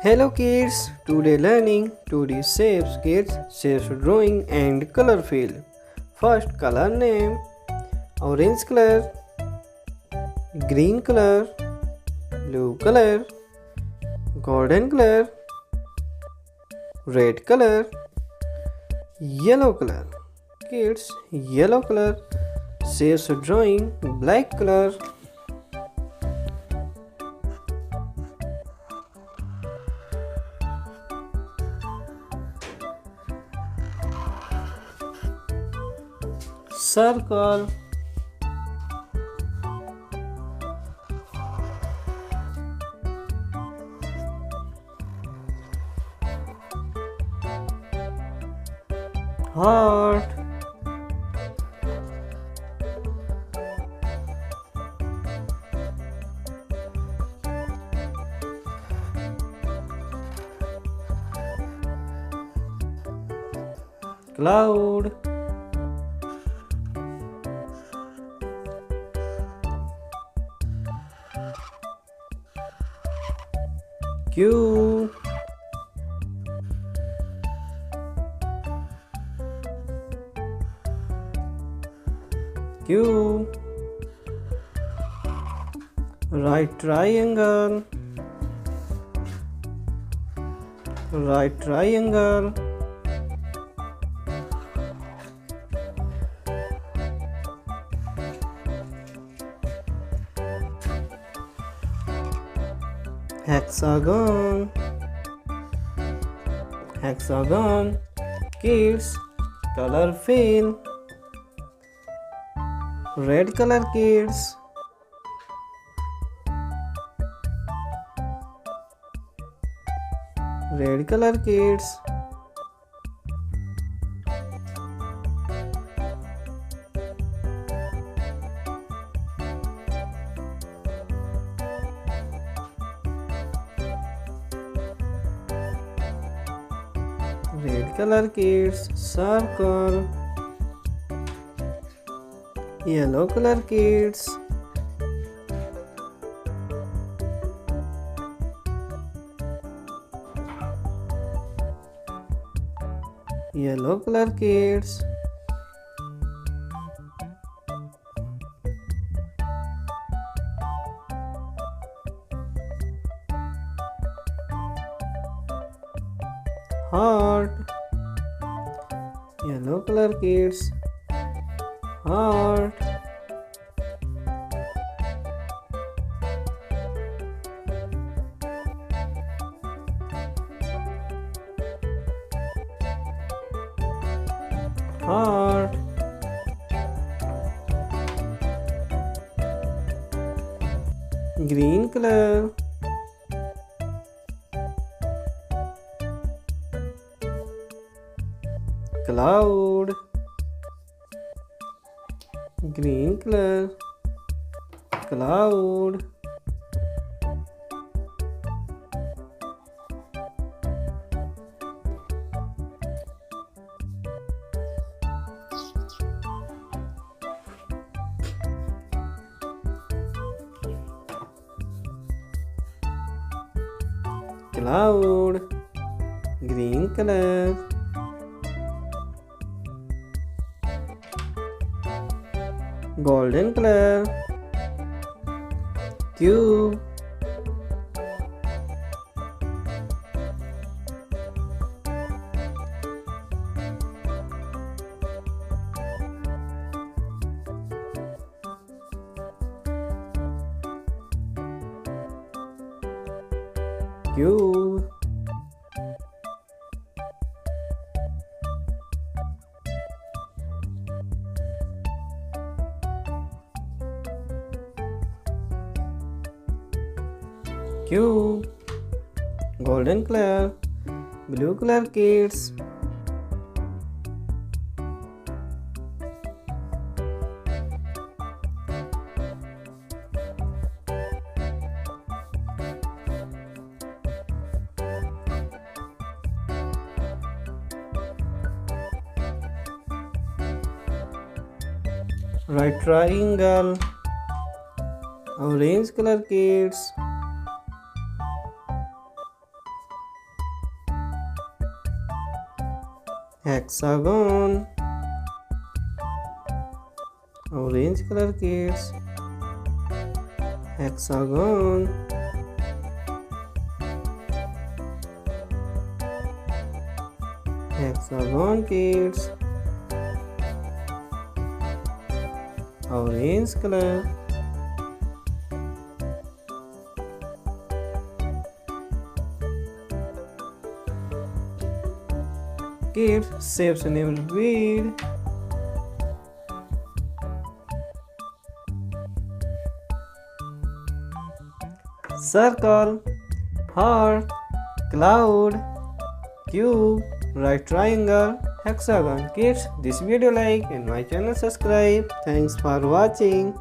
Hello kids, today learning 2D shapes kids, shapes drawing and color fill. First color name, orange color, green color, blue color, golden color, red color, yellow color. Kids, yellow color, shapes drawing black color. Circle, heart, cloud, Q, Q, right triangle, right triangle, hexagon, hexagon. Kids, color fill. Red color kids, red color kids, red color kids, circle. Yellow color kids, yellow color kids, heart. Yellow color kids, heart. Heart. Green color, cloud, green color, cloud, cloud, green color, golden color, cube, cube, cube, golden color, blue color kids, right triangle, orange color kids, hexagon. Orange color kids, hexagon. Hexagon kids, orange color. Kids, shapes enabled bead. Circle, heart, cloud, cube, right triangle, hexagon. Kids, this video like and my channel subscribe. Thanks for watching.